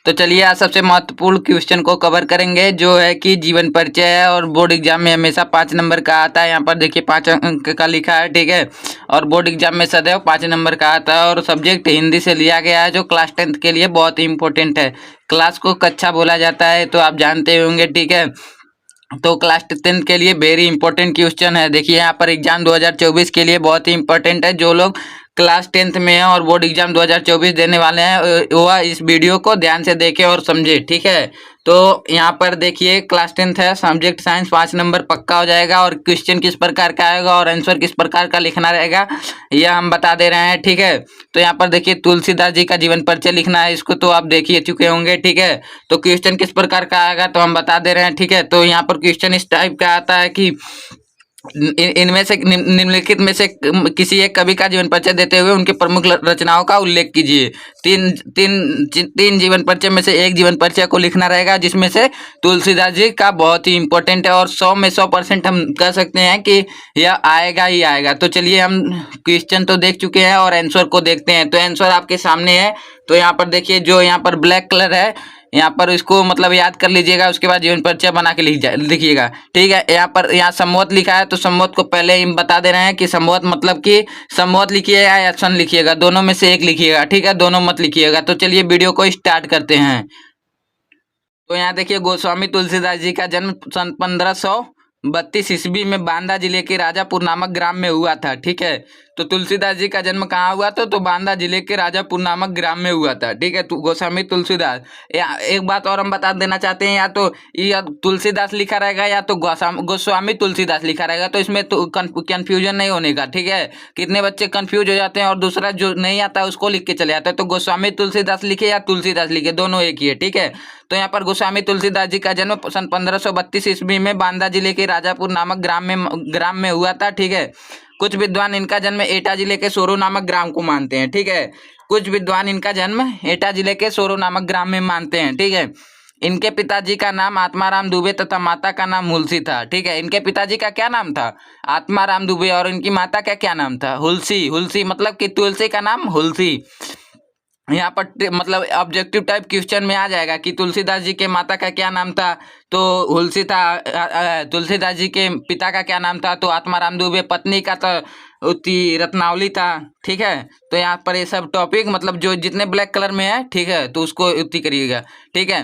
तो चलिए आज सबसे महत्वपूर्ण क्वेश्चन को कवर करेंगे, जो है कि जीवन परिचय है और बोर्ड एग्जाम में हमेशा 5 नंबर का आता है। यहाँ पर देखिए 5 अंक का लिखा है, ठीक है। और बोर्ड एग्जाम में सदैव 5 नंबर का आता है और सब्जेक्ट हिंदी से लिया गया है, जो क्लास 10th के लिए बहुत ही इंपॉर्टेंट है। क्लास को कक्षा बोला जाता है तो आप जानते होंगे, ठीक है। तो क्लास 10th के लिए वेरी इंपॉर्टेंट क्वेश्चन है। देखिए यहाँ पर एग्जाम 2024 के लिए बहुत ही इंपॉर्टेंट है। जो लोग क्लास 10th में है और बोर्ड एग्जाम 2024 देने वाले हैं, वह इस वीडियो को ध्यान से देखें और समझे, ठीक है। तो यहाँ पर देखिए क्लास 10th है, सब्जेक्ट साइंस 5 नंबर पक्का हो जाएगा और क्वेश्चन किस प्रकार का आएगा और आंसर किस प्रकार का लिखना रहेगा, यह हम बता दे रहे हैं, ठीक है। तो यहाँ पर देखिए तुलसीदास जी का जीवन परिचय लिखना है, इसको तो आप देख ही चुके होंगे, ठीक है। तो क्वेश्चन किस प्रकार का आएगा तो हम बता दे रहे हैं, ठीक है। तो यहाँ पर क्वेश्चन इस टाइप का आता है कि इनमें से निम्नलिखित में से किसी एक कवि का जीवन परिचय देते हुए उनके प्रमुख रचनाओं का उल्लेख कीजिए। तीन जीवन परिचय में से एक जीवन परिचय को लिखना रहेगा, जिसमें से तुलसीदास जी का बहुत ही इंपॉर्टेंट है और 100 में 100% हम कह सकते हैं कि यह आएगा ही आएगा। तो चलिए हम क्वेश्चन तो देख चुके हैं और आंसर को देखते हैं। तो आंसर आपके सामने है। तो यहाँ पर देखिए जो यहाँ पर ब्लैक कलर है, यहाँ पर इसको मतलब याद कर लीजिएगा, उसके बाद जीवन परिचय बना के लिखिएगा, ठीक है। यहाँ पर यहाँ संबोध लिखा है, तो संबोध को पहले हम बता दे रहे हैं कि संबोध मतलब कि संबोध लिखिएगा या सन लिखिएगा, दोनों में से एक लिखिएगा, ठीक है, दोनों मत लिखिएगा। तो चलिए वीडियो को स्टार्ट करते हैं। तो यहाँ देखिए गोस्वामी तुलसीदास जी का जन्म सन 1532 ईस्वी में बांदा जिले के राजापुर नामक ग्राम में हुआ था, ठीक है। तो तुलसीदास जी का जन्म कहाँ हुआ था, तो बांदा जिले के राजापुर नामक ग्राम में हुआ था, ठीक है। तो गोस्वामी तुलसीदास, एक बात और हम बता देना चाहते हैं, या तो या तुलसीदास लिखा रहेगा या तो गोस्वामी तुलसीदास लिखा रहेगा, तो इसमें तो कंफ्यूजन नहीं होने का, ठीक है। कितने बच्चे कंफ्यूज हो जाते हैं और दूसरा जो नहीं आता है उसको लिख के चले जाते हैं। तो गोस्वामी तुलसीदास लिखे या तुलसीदास लिखे, दोनों एक ही है, ठीक है। तो यहाँ पर गोस्वामी तुलसीदास जी का जन्म सन 1532 ईस्वी में बांदा जिले के राजापुर नामक ग्राम में हुआ था, ठीक है। कुछ विद्वान इनका जन्म एटा जिले के सोरो नामक ग्राम को मानते हैं, ठीक है। कुछ विद्वान इनका जन्म एटा जिले के सोरो नामक ग्राम में मानते हैं, ठीक है। इनके पिताजी का नाम आत्माराम दुबे तथा माता का नाम हुलसी था, ठीक है। इनके पिताजी का क्या नाम था, आत्माराम दुबे, और इनकी माता का क्या नाम था, हुलसी। हुलसी मतलब कि तुलसी का नाम हुलसी। यहाँ पर मतलब ऑब्जेक्टिव टाइप क्वेश्चन में आ जाएगा कि तुलसीदास जी के माता का क्या नाम था, तो हुलसी था। तुलसीदास जी के पिता का क्या नाम था, तो आत्माराम दुबे। पत्नी का तो उतनी रत्नावली था, ठीक है। तो यहाँ पर ये सब टॉपिक मतलब जो जितने ब्लैक कलर में है, ठीक है, तो उसको उतनी करिएगा, ठीक है।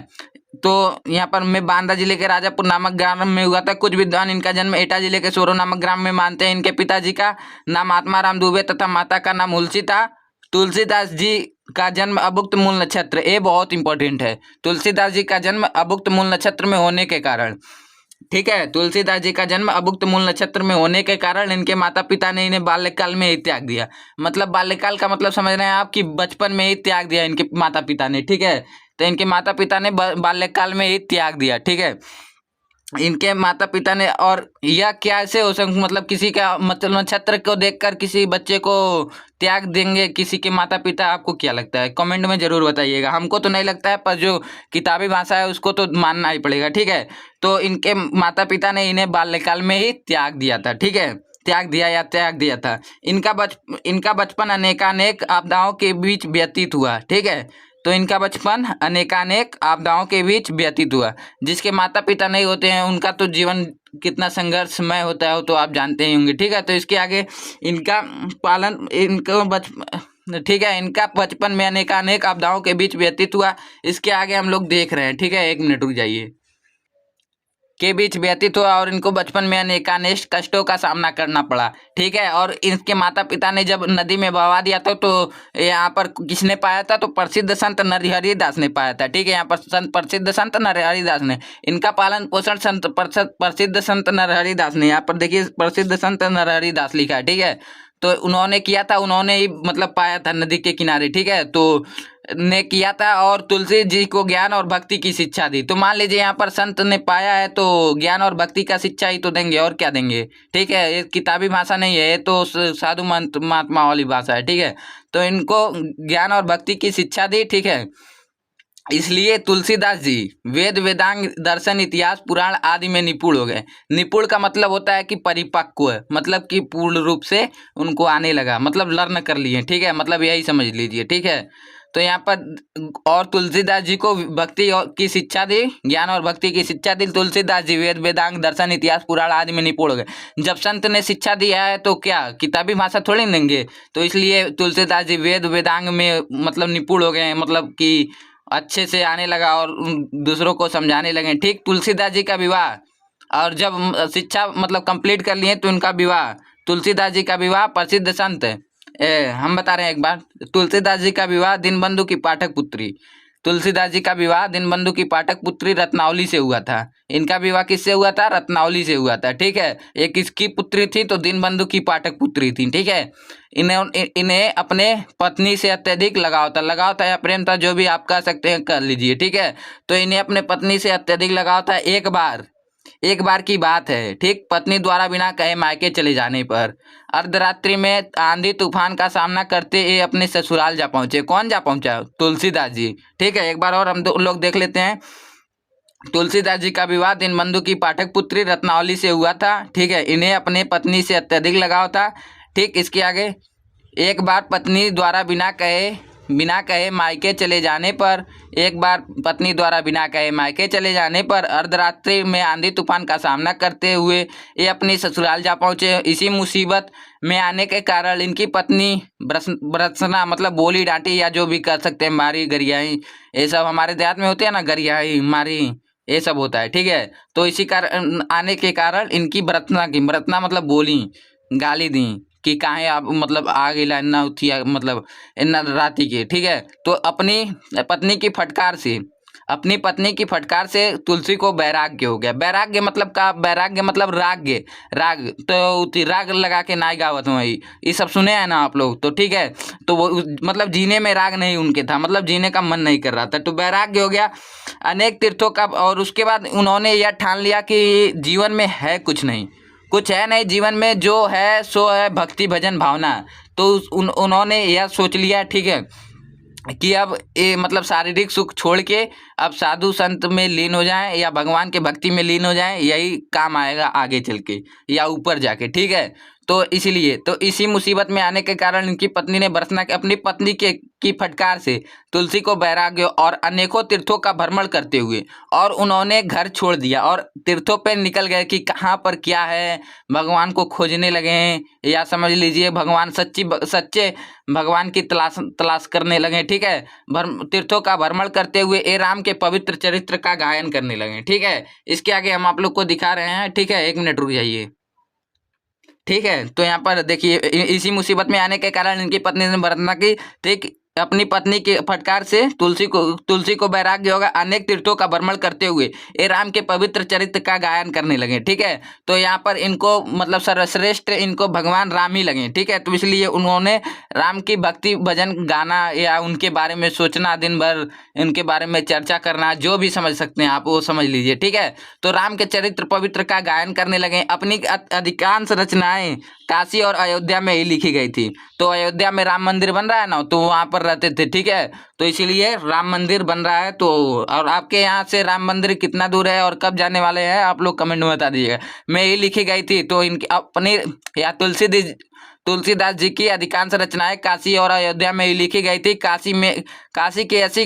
तो यहाँ पर मैं बांदा जिले के राजापुर नामक ग्राम में हुआ था। कुछ विद्वान इनका जन्म एटा जिले के सोरो नामक ग्राम में मानते हैं। इनके पिताजी का नाम आत्माराम दुबे तथा माता का नाम हुलसी था। तुलसीदास जी का जन्म अभुक्त मूल नक्षत्र, ये बहुत इंपॉर्टेंट है। तुलसीदास जी का जन्म अभुक्त मूल नक्षत्र में होने के कारण, ठीक है, तुलसीदास जी का जन्म अभुक्त मूल नक्षत्र में होने के कारण इनके माता पिता ने इन्हें बाल्यकाल में ही त्याग दिया। मतलब बाल्यकाल का मतलब समझ रहे हैं आप कि बचपन में ही त्याग दिया इनके माता पिता ने, ठीक है। तो इनके माता पिता ने बाल्यकाल में ही त्याग दिया, ठीक है, इनके माता पिता ने। और यह कैसे हो सकता, मतलब किसी का मतलब नक्षत्र को देखकर किसी बच्चे को त्याग देंगे किसी के माता पिता, आपको क्या लगता है, कमेंट में जरूर बताइएगा। हमको तो नहीं लगता है, पर जो किताबी भाषा है उसको तो मानना ही पड़ेगा, ठीक है। तो इनके माता पिता ने इन्हें बाल्यकाल में ही त्याग दिया था, ठीक है, त्याग दिया था। इनका बचपन अनेकानेक आपदाओं के बीच व्यतीत हुआ, ठीक है। तो इनका बचपन अनेकानेक आपदाओं के बीच व्यतीत हुआ। जिसके माता पिता नहीं होते हैं उनका तो जीवन कितना संघर्षमय होता है वो तो आप जानते ही होंगे, ठीक है। तो इसके आगे इनका पालन ठीक है, इनका बचपन में अनेकानेक आपदाओं के बीच व्यतीत हुआ। इसके आगे हम लोग देख रहे हैं, ठीक है, 1 मिनट रुक जाइए। के बीच व्यतीत हुआ और इनको बचपन में अनेकानेक कष्टों का सामना करना पड़ा, ठीक है। और इनके माता पिता ने जब नदी में बहा दिया था, तो यहाँ पर किसने पाया था, तो प्रसिद्ध संत नरहरि दास ने पाया था, ठीक है। यहाँ पर प्रसिद्ध संत नरहरि दास ने, इनका पालन पोषण प्रसिद्ध संत नरहरि दास ने, यहाँ पर देखिए प्रसिद्ध संत नरहरि दास लिखा है, ठीक है। तो उन्होंने किया था, उन्होंने ही मतलब पाया था नदी के किनारे, ठीक है, तो ने किया था और तुलसी जी को ज्ञान और भक्ति की शिक्षा दी। तो मान लीजिए यहाँ पर संत ने पाया है तो ज्ञान और भक्ति का शिक्षा ही तो देंगे, और क्या देंगे, ठीक है। ये किताबी भाषा नहीं है, ये तो साधु महात्मा वाली भाषा है, ठीक है। तो इनको ज्ञान और भक्ति की शिक्षा दी, ठीक है। इसलिए तुलसीदास जी वेद वेदांग दर्शन इतिहास पुराण आदि में निपुण हो गए। निपुण का मतलब होता है कि परिपक्व, मतलब कि पूर्ण रूप से उनको आने लगा, मतलब लर्न कर लिए, ठीक है, मतलब यही समझ लीजिए, ठीक है। तो यहाँ पर और तुलसीदास जी को भक्ति की शिक्षा दी, ज्ञान और भक्ति की शिक्षा दी तुलसीदास जी। वेद वेदांग दर्शन इतिहास पुराण आदि में निपुण हो गए। जब संत ने शिक्षा दिया है तो क्या किताबी भाषा थोड़ी देंगे, तो इसलिए तुलसीदास जी वेद वेदांग में मतलब निपुण हो गए हैं, मतलब कि अच्छे से आने लगा और दूसरों को समझाने लगे। ठीक, तुलसीदास जी का विवाह, और जब शिक्षा मतलब कंप्लीट कर लिए तो उनका विवाह, तुलसीदास जी का विवाह प्रसिद्ध संत हम बता रहे हैं एक बार, तुलसीदास जी का विवाह दीनबंधु की पाठक पुत्री, तुलसीदास जी का विवाह दीनबंधु की पाठक पुत्री रत्नावली से हुआ था। इनका विवाह किससे हुआ था? रत्नावली से हुआ था। ठीक है, एक इसकी पुत्री थी तो दीनबंधु की पाठक पुत्री थी। ठीक है, इन्हें अपने पत्नी से अत्यधिक लगाव था या प्रेम था, जो भी आप कह सकते हैं कर लीजिए। ठीक है, तो इन्हें अपने पत्नी से अत्यधिक लगाव था। एक बार की बात है, ठीक, पत्नी द्वारा बिना कहे मायके चले जाने पर अर्धरात्रि में आंधी तूफान का सामना करते ये अपने ससुराल जा पहुंचे। कौन जा पहुंचा? तुलसीदास जी। ठीक है, एक बार और हम लोग देख लेते हैं। तुलसीदास जी का विवाह दीनबंधु की पाठक पुत्री रत्नावली से हुआ था। ठीक है, इन्हें अपने पत्नी से अत्यधिक लगाव था। ठीक, इसके आगे, एक बार पत्नी द्वारा बिना कहे मायके चले जाने पर, एक बार पत्नी द्वारा बिना कहे मायके चले जाने पर अर्धरात्रि में आंधी तूफान का सामना करते हुए ये अपनी ससुराल जा पहुँचे। इसी मुसीबत में आने के कारण इनकी पत्नी भर्त्सना मतलब बोली डांटी या जो भी कर सकते हैं, मारी गरियाई, ये सब हमारे देहात में होते हैं ना, गरियाई मारी ये सब होता है। ठीक है, तो इसी कारण आने के कारण इनकी भर्त्सना मतलब बोली, गाली दी कि काहे आप मतलब आ गइला ना उठी मतलब इन्ना राती के। ठीक है, तो अपनी पत्नी की फटकार से तुलसी को वैराग्य हो गया। वैराग्य मतलब का? वैराग्य मतलब राग तो राग लगा के नाई गावत वही, ये सब सुने हैं ना आप लोग। तो ठीक है, तो वो मतलब जीने में राग नहीं उनके था, मतलब जीने का मन नहीं कर रहा था, तो वैराग्य हो गया अनेक तीर्थों का। और उसके बाद उन्होंने यह ठान लिया कि जीवन में है कुछ नहीं जीवन में, जो है सो है भक्ति भजन भावना। तो उन्होंने यह सोच लिया, ठीक है, कि अब ये मतलब शारीरिक सुख छोड़ के अब साधु संत में लीन हो जाएं या भगवान के भक्ति में लीन हो जाएं, यही काम आएगा आगे चल के या ऊपर जाके। ठीक है, तो इसलिए तो इसी मुसीबत में आने के कारण इनकी पत्नी ने भर्त्सना अपनी पत्नी की फटकार से तुलसी को वैराग्य और अनेकों तीर्थों का भ्रमण करते हुए और उन्होंने घर छोड़ दिया और तीर्थों पे निकल गए कि कहाँ पर क्या है, भगवान को खोजने लगे हैं, या समझ लीजिए भगवान सच्चे भगवान की तलाश करने लगे। ठीक है, तीर्थों का भ्रमण करते हुए ए राम के पवित्र चरित्र का गायन करने लगे। ठीक है, इसके आगे हम आप लोग को दिखा रहे हैं। ठीक है, 1 मिनट रुक जाइए। ठीक है, तो यहाँ पर देखिए, इसी मुसीबत में आने के कारण इनकी पत्नी ने भर्त्सना की। ठीक, अपनी पत्नी के फटकार से तुलसी को वैराग्य होगा, अनेक तीर्थों का भ्रमण करते हुए ये राम के पवित्र चरित्र का गायन करने लगे। ठीक है, तो यहाँ पर इनको मतलब सर्वश्रेष्ठ इनको भगवान राम ही लगे। ठीक है, तो इसलिए उन्होंने राम की भक्ति भजन गाना या उनके बारे में सोचना, दिन भर इनके बारे में चर्चा करना, जो भी समझ सकते हैं आप वो समझ लीजिए। ठीक है, तो राम के चरित्र पवित्र का गायन करने लगे। अपनी अधिकांश रचनाएं काशी और अयोध्या में ही लिखी गई थी। तो अयोध्या में राम मंदिर बन रहा है ना, तो वहाँ पर रहते थे। ठीक है, तो इसीलिए राम मंदिर बन रहा है। तो और आपके यहाँ से राम मंदिर कितना दूर है और कब जाने वाले हैं आप लोग कमेंट में बता दीजिएगा। मैं ही लिखी गई थी। तो इनकी अपनी या तुलसीदास जी की अधिकांश रचनाएं काशी और अयोध्या में ही लिखी गई थी। काशी के अस्सी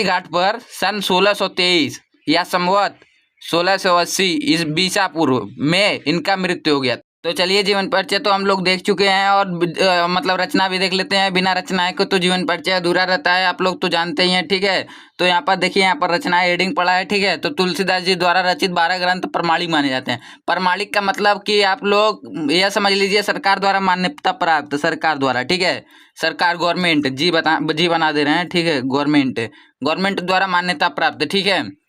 घाट पर सन 1623 या संवत 1680 इस बीसा पूर्व में इनका मृत्यु हो गया। तो चलिए, जीवन परिचय तो हम लोग देख चुके हैं और मतलब रचना भी देख लेते हैं। बिना रचनाएं को तो जीवन परिचय अधूरा रहता है, आप लोग तो जानते ही हैं। ठीक है, तो यहाँ पर देखिए, यहाँ पर रचनाएं हेडिंग पड़ा है। ठीक है, तो तुलसीदास जी द्वारा रचित 12 ग्रंथ प्रमाणिक माने जाते हैं। प्रमाणिक का मतलब कि आप लोग यह समझ लीजिए सरकार द्वारा मान्यता प्राप्त, सरकार द्वारा। ठीक है, सरकार गवर्नमेंट जी बना दे रहे हैं। ठीक है, गवर्नमेंट द्वारा मान्यता प्राप्त। ठीक है,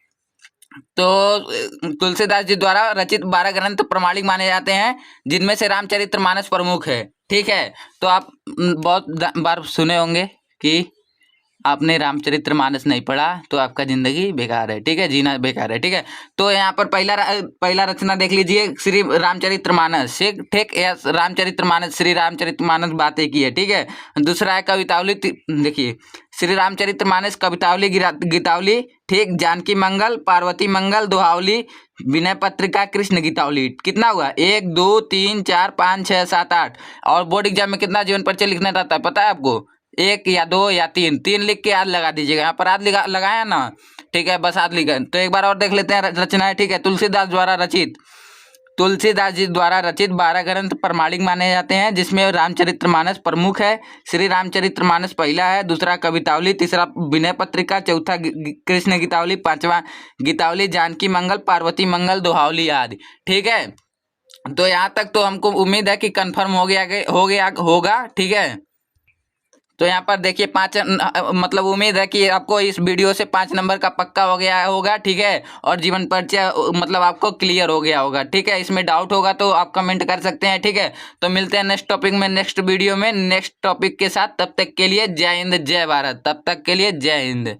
तो तुलसीदास जी द्वारा रचित 12 ग्रंथ प्रमाणिक माने जाते हैं, जिनमें से रामचरितमानस प्रमुख है। ठीक है, तो आप बहुत बार सुने होंगे कि आपने रामचरितमानस नहीं पढ़ा तो आपका जिंदगी बेकार है। ठीक है, जीना बेकार है। ठीक है, तो यहाँ पर पहला रचना देख लीजिए, श्री रामचरितमानस। ठीक, रामचरितमानस श्री रामचरितमानस बातें की है। ठीक है, दूसरा है कवितावली। देखिए, श्री रामचरितमानस कवितावली, गीतावली। ठीक, जानकी मंगल, पार्वती मंगल, दोहावली, विनय पत्रिका, कृष्ण गीतावली। कितना हुआ? 1 2 3 4 5 6 7 8। और बोर्ड एग्जाम में कितना जीवन परिचय लिखना रहता है पता है आपको? 1 या 2 या 3, 3 लिख के याद लगा दीजिएगा। यहाँ पर याद लगाया ना, ठीक है, बस याद लिखा। तो एक बार और देख लेते हैं रचनाएं, ठीक है। तुलसीदास जी द्वारा रचित 12 ग्रंथ प्रमाणिक माने जाते हैं, जिसमें रामचरितमानस प्रमुख है। श्री रामचरितमानस पहला है, दूसरा कवितावली, तीसरा विनय पत्रिका, चौथा कृष्ण गीतावली, पांचवा गीतावली, जानकी मंगल, पार्वती मंगल, दोहावली आदि, ठीक है। तो यहाँ तक तो हमको उम्मीद है कि कंफर्म हो गया होगा, ठीक है। तो यहाँ पर देखिए 5 मतलब उम्मीद है कि आपको इस वीडियो से 5 नंबर का पक्का हो गया होगा, ठीक है। और जीवन परिचय मतलब आपको क्लियर हो गया होगा, ठीक है। इसमें डाउट होगा तो आप कमेंट कर सकते हैं, ठीक है। तो मिलते हैं नेक्स्ट टॉपिक में, नेक्स्ट वीडियो में, नेक्स्ट टॉपिक के साथ। तब तक के लिए जय हिंद जय भारत, तब तक के लिए जय हिंद।